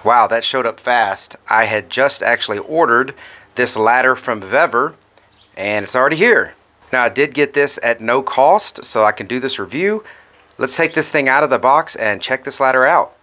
Wow, that showed up fast. I had just actually ordered this ladder from VEVOR and it's already here. Now I did get this at no cost, so I can do this review. Let's take this thing out of the box and check this ladder out.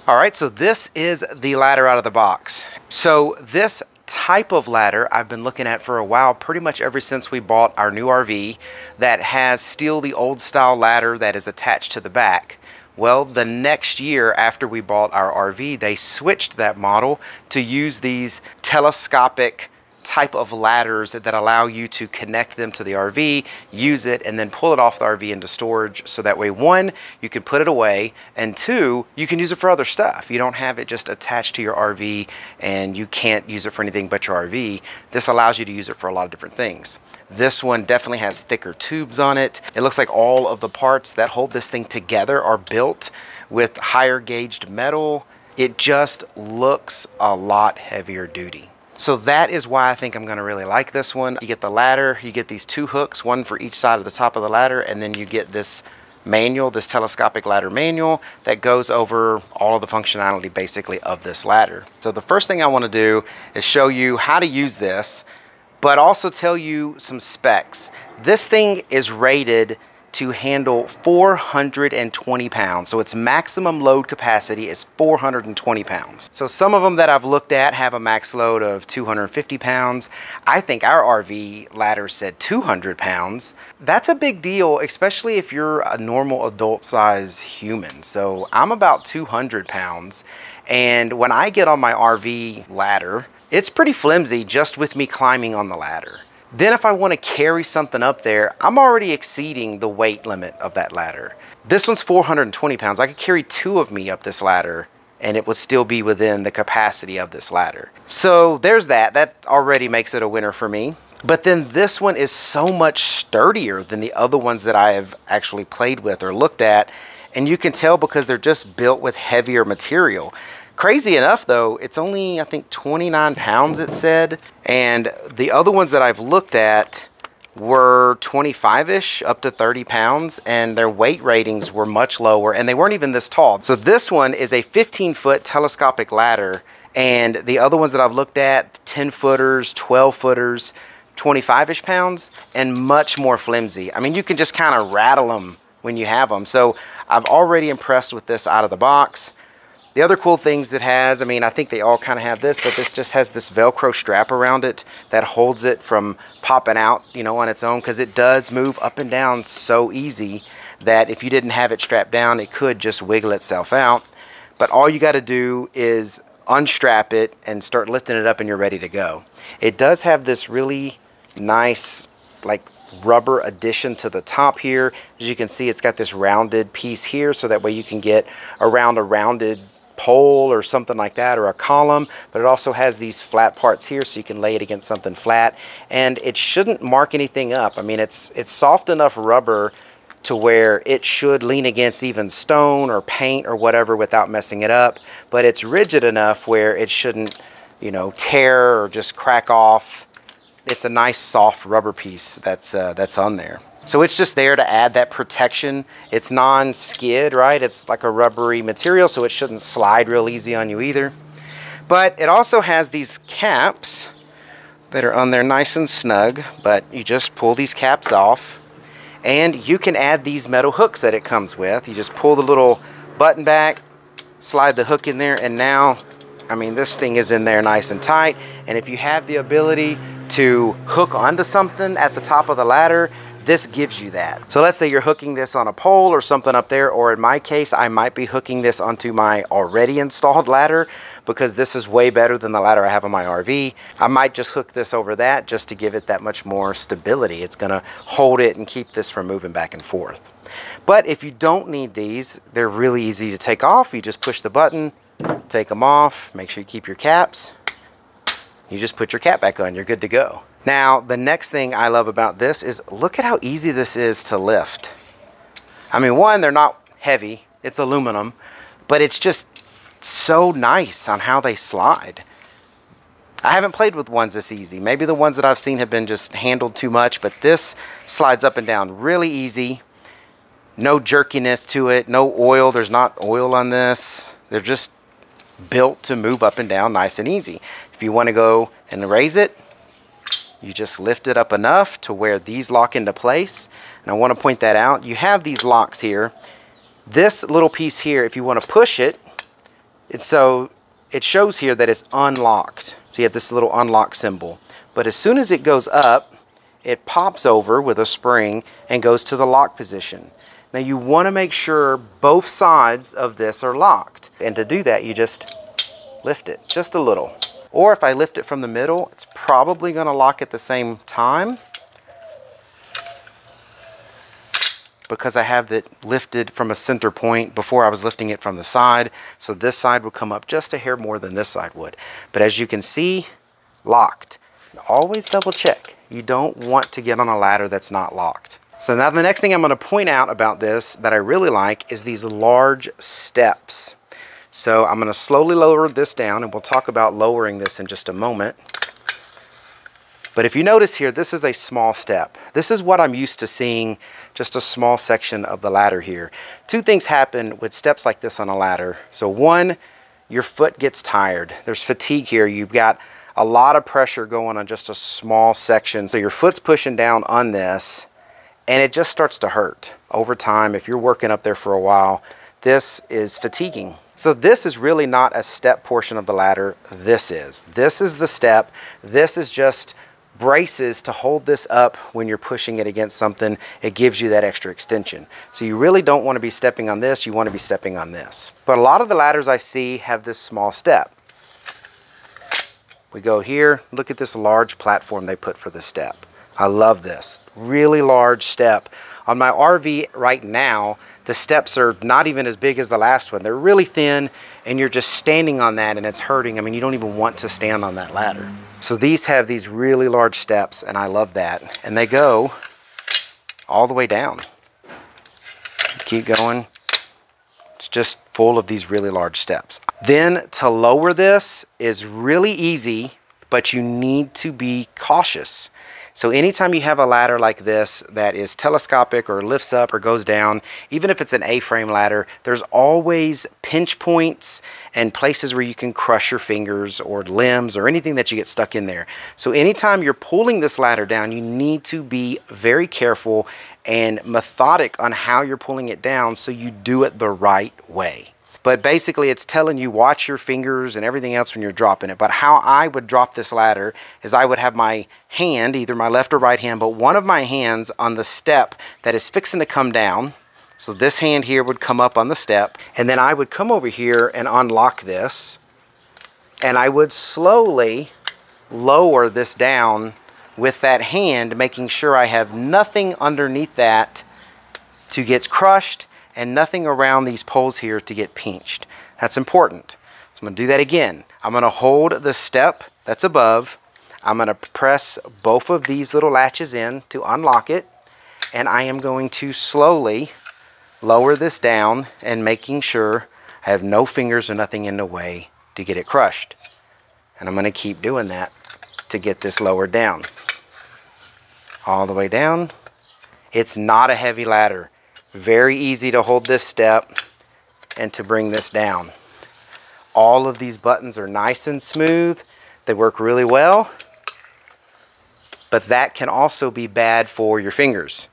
Alright, so this is the ladder out of the box. So this type of ladder I've been looking at for a while, pretty much ever since we bought our new RV that has still the old style ladder that is attached to the back. Well, the next year after we bought our RV, they switched that model to use these telescopic type of ladders that allow you to connect them to the RV, use it, and then pull it off the RV into storage. So that way, one, you can put it away, and two, you can use it for other stuff. You don't have it just attached to your RV and you can't use it for anything but your RV. This allows you to use it for a lot of different things. This one definitely has thicker tubes on it. It looks like all of the parts that hold this thing together are built with higher gauged metal. It just looks a lot heavier duty. So that is why I think I'm going to really like this one. You get the ladder, you get these two hooks, one for each side of the top of the ladder, and then you get this manual, this telescopic ladder manual that goes over all of the functionality basically of this ladder. So the first thing I want to do is show you how to use this, but also tell you some specs. This thing is rated to handle 420 pounds. So its maximum load capacity is 420 pounds. So some of them that I've looked at have a max load of 250 pounds. I think our RV ladder said 200 pounds. That's a big deal, especially if you're a normal adult size human. So I'm about 200 pounds. And when I get on my RV ladder, it's pretty flimsy just with me climbing on the ladder. Then if I want to carry something up there, I'm already exceeding the weight limit of that ladder. This one's 420 pounds. I could carry two of me up this ladder and it would still be within the capacity of this ladder. So there's that. That already makes it a winner for me. But then this one is so much sturdier than the other ones that I have actually played with or looked at. And you can tell because they're just built with heavier material. Crazy enough though, it's only, I think, 29 pounds it said. And the other ones that I've looked at were 25-ish up to 30 pounds and their weight ratings were much lower and they weren't even this tall. So this one is a 15-foot telescopic ladder and the other ones that I've looked at, 10-footers, 12-footers, 25-ish pounds and much more flimsy. I mean, you can just kind of rattle them when you have them. So I've already impressed with this out of the box. The other cool things it has, I mean, I think they all kind of have this, but this just has this Velcro strap around it that holds it from popping out, you know, on its own, because it does move up and down so easy that if you didn't have it strapped down, it could just wiggle itself out. But all you got to do is unstrap it and start lifting it up and you're ready to go. It does have this really nice, like, rubber addition to the top here. As you can see, it's got this rounded piece here, so that way you can get around a rounded pole or something like that, or a column. But it also has these flat parts here so you can lay it against something flat and it shouldn't mark anything up. I mean, it's soft enough rubber to where it should lean against even stone or paint or whatever without messing it up, but it's rigid enough where it shouldn't, you know, tear or just crack off. It's a nice soft rubber piece that's on there. So it's just there to add that protection. It's non-skid, right? It's like a rubbery material, so it shouldn't slide real easy on you either. But it also has these caps that are on there nice and snug, but you just pull these caps off and you can add these metal hooks that it comes with. You just pull the little button back, slide the hook in there, and now, I mean, this thing is in there nice and tight. And if you have the ability to hook onto something at the top of the ladder, this gives you that. So let's say you're hooking this on a pole or something up there, or in my case, I might be hooking this onto my already installed ladder because this is way better than the ladder I have on my RV. I might just hook this over that just to give it that much more stability. It's gonna hold it and keep this from moving back and forth. But if you don't need these, they're really easy to take off. You just push the button, take them off, make sure you keep your caps. You just put your cap back on, you're good to go. Now, the next thing I love about this is look at how easy this is to lift. I mean, one, they're not heavy, it's aluminum, but it's just so nice on how they slide. I haven't played with ones this easy. Maybe the ones that I've seen have been just handled too much, but this slides up and down really easy. No jerkiness to it, no oil. There's not oil on this. They're just built to move up and down nice and easy. If you want to go and raise it, you just lift it up enough to where these lock into place. And I want to point that out. You have these locks here. This little piece here, if you want to push it, it shows here that it's unlocked. So you have this little unlock symbol. But as soon as it goes up, it pops over with a spring and goes to the lock position. Now you want to make sure both sides of this are locked. And to do that, you just lift it just a little. Or if I lift it from the middle, it's probably going to lock at the same time, because I have it lifted from a center point before I was lifting it from the side. So this side would come up just a hair more than this side would. But as you can see, locked. Always double check. You don't want to get on a ladder that's not locked. So now the next thing I'm going to point out about this that I really like is these large steps. So I'm going to slowly lower this down, and we'll talk about lowering this in just a moment. But if you notice here, this is a small step. This is what I'm used to seeing, just a small section of the ladder here. Two things happen with steps like this on a ladder. So one, your foot gets tired. There's fatigue here. You've got a lot of pressure going on just a small section. So your foot's pushing down on this, and it just starts to hurt. Over time, if you're working up there for a while, this is fatiguing. So this is really not a step portion of the ladder. This is the step. This is just braces to hold this up when you're pushing it against something. It gives you that extra extension. So you really don't want to be stepping on this. You want to be stepping on this. But a lot of the ladders I see have this small step. We go here. Look at this large platform they put for the step. I love this. Really large step. On my RV right now, the steps are not even as big as the last one. They're really thin, and you're just standing on that and it's hurting. I mean, you don't even want to stand on that ladder. So these have these really large steps, and I love that. And they go all the way down. Keep going. It's just full of these really large steps. Then to lower this is really easy, but you need to be cautious. So anytime you have a ladder like this that is telescopic or lifts up or goes down, even if it's an A-frame ladder, there's always pinch points and places where you can crush your fingers or limbs or anything that you get stuck in there. So anytime you're pulling this ladder down, you need to be very careful and methodic on how you're pulling it down so you do it the right way. But basically it's telling you watch your fingers and everything else when you're dropping it. But how I would drop this ladder is I would have my hand, either my left or right hand, but one of my hands on the step that is fixing to come down. So this hand here would come up on the step, and then I would come over here and unlock this, and I would slowly lower this down with that hand, making sure I have nothing underneath that to get crushed and nothing around these poles here to get pinched. That's important. So I'm going to do that again. I'm going to hold the step that's above. I'm going to press both of these little latches in to unlock it, and I am going to slowly lower this down and making sure I have no fingers or nothing in the way to get it crushed. And I'm going to keep doing that to get this lowered down. All the way down. It's not a heavy ladder. Very easy to hold this step and to bring this down. All of these buttons are nice and smooth. They work really well. But that can also be bad for your fingers.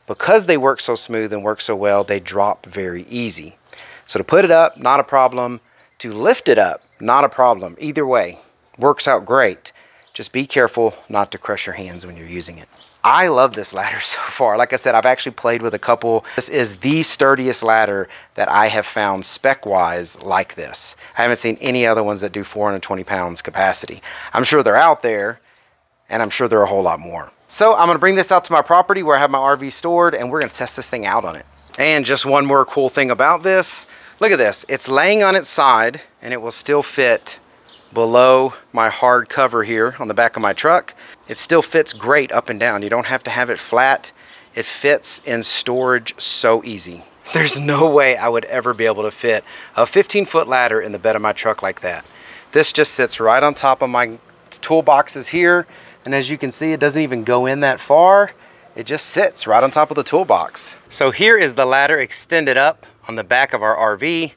Because they work so smooth and work so well, they drop very easy. So to put it up, not a problem. To lift it up, not a problem. Either way, works out great. Just be careful not to crush your hands when you're using it. I love this ladder so far. Like I said, I've actually played with a couple. This is the sturdiest ladder that I have found spec-wise like this. I haven't seen any other ones that do 420 pounds capacity. I'm sure they're out there, and I'm sure there are a whole lot more. So I'm going to bring this out to my property where I have my RV stored, and we're going to test this thing out on it. And just one more cool thing about this. Look at this. It's laying on its side, and it will still fit below my hard cover here on the back of my truck. It still fits great up and down. You don't have to have it flat. It fits in storage so easy. There's no way I would ever be able to fit a 15-foot ladder in the bed of my truck like that. This just sits right on top of my toolboxes here, and as you can see, it doesn't even go in that far. it just sits right on top of the toolbox. So here is the ladder extended up on the back of our RV.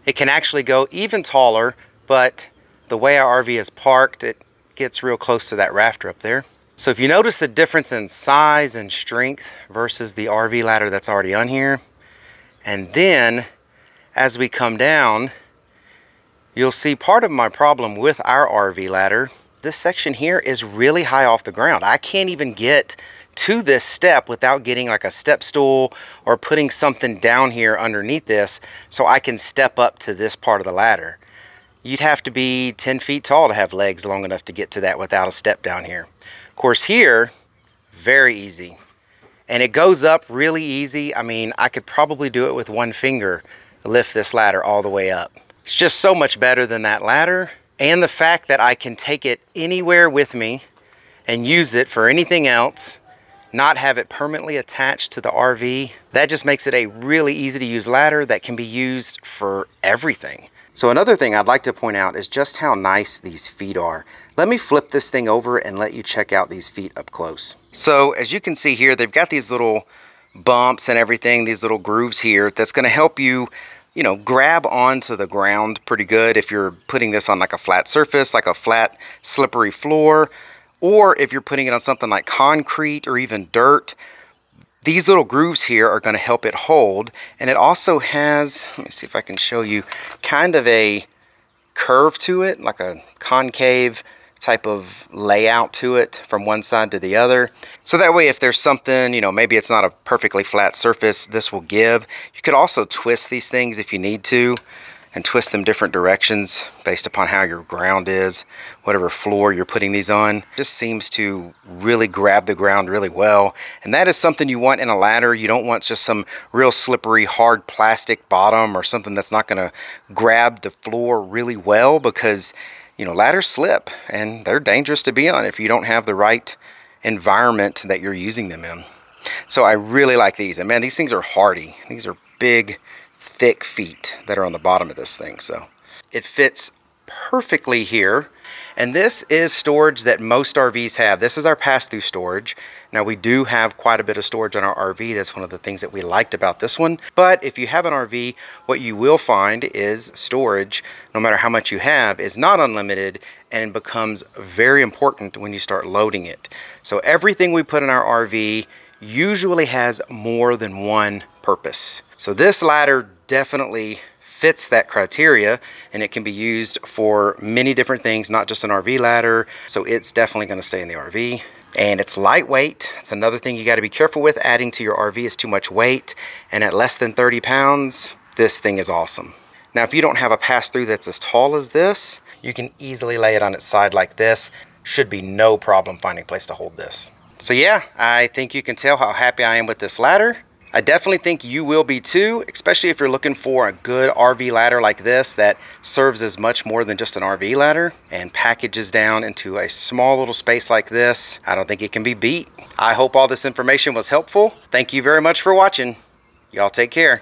It can actually go even taller, but the way our RV is parked, it gets real close to that rafter up there. So if you notice the difference in size and strength versus the RV ladder that's already on here, and then as we come down, you'll see part of my problem with our RV ladder. This section here is really high off the ground. I can't even get to this step without getting like a step stool or putting something down here underneath this so I can step up to this part of the ladder. You'd have to be 10 feet tall to have legs long enough to get to that without a step down here. Of course here, very easy. And it goes up really easy. I mean, I could probably do it with one finger, lift this ladder all the way up. It's just so much better than that ladder. And the fact that I can take it anywhere with me and use it for anything else, not have it permanently attached to the RV, that just makes it a really easy to use ladder that can be used for everything. So another thing I'd like to point out is just how nice these feet are. Let me flip this thing over and let you check out these feet up close. So as you can see here, they've got these little bumps and everything, these little grooves here that's going to help you, grab onto the ground pretty good if you're putting this on like a flat surface, like a flat slippery floor, or if you're putting it on something like concrete or even dirt. These little grooves here are going to help it hold, and it also has, let me see if I can show you, kind of a curve to it, like a concave type of layout to it from one side to the other. So that way if there's something, maybe it's not a perfectly flat surface, this will give. You could also twist these things if you need to, and twist them different directions based upon how your ground is, whatever floor you're putting these on. Just seems to really grab the ground really well. And that is something you want in a ladder. You don't want just some real slippery, hard plastic bottom or something that's not gonna grab the floor really well, because, ladders slip and they're dangerous to be on if you don't have the right environment that you're using them in. So I really like these. And man, these things are hardy. These are big, thick feet that are on the bottom of this thing. So it fits perfectly here. And this is storage that most RVs have. This is our pass-through storage. Now we do have quite a bit of storage on our RV. That's one of the things that we liked about this one. But if you have an RV, what you will find is storage, no matter how much you have, is not unlimited, and it becomes very important when you start loading it. So everything we put in our RV usually has more than one purpose. So this ladder definitely fits that criteria, and it can be used for many different things, not just an RV ladder. So it's definitely going to stay in the RV. And it's lightweight. It's another thing you got to be careful with. Adding to your RV is too much weight, and at less than 30 pounds, this thing is awesome. Now if you don't have a pass-through that's as tall as this, you can easily lay it on its side like this. Should be no problem finding a place to hold this. So yeah, I think you can tell how happy I am with this ladder. I definitely think you will be too, especially if you're looking for a good RV ladder like this that serves as much more than just an RV ladder and packages down into a small little space like this. I don't think it can be beat. I hope all this information was helpful. Thank you very much for watching. Y'all take care.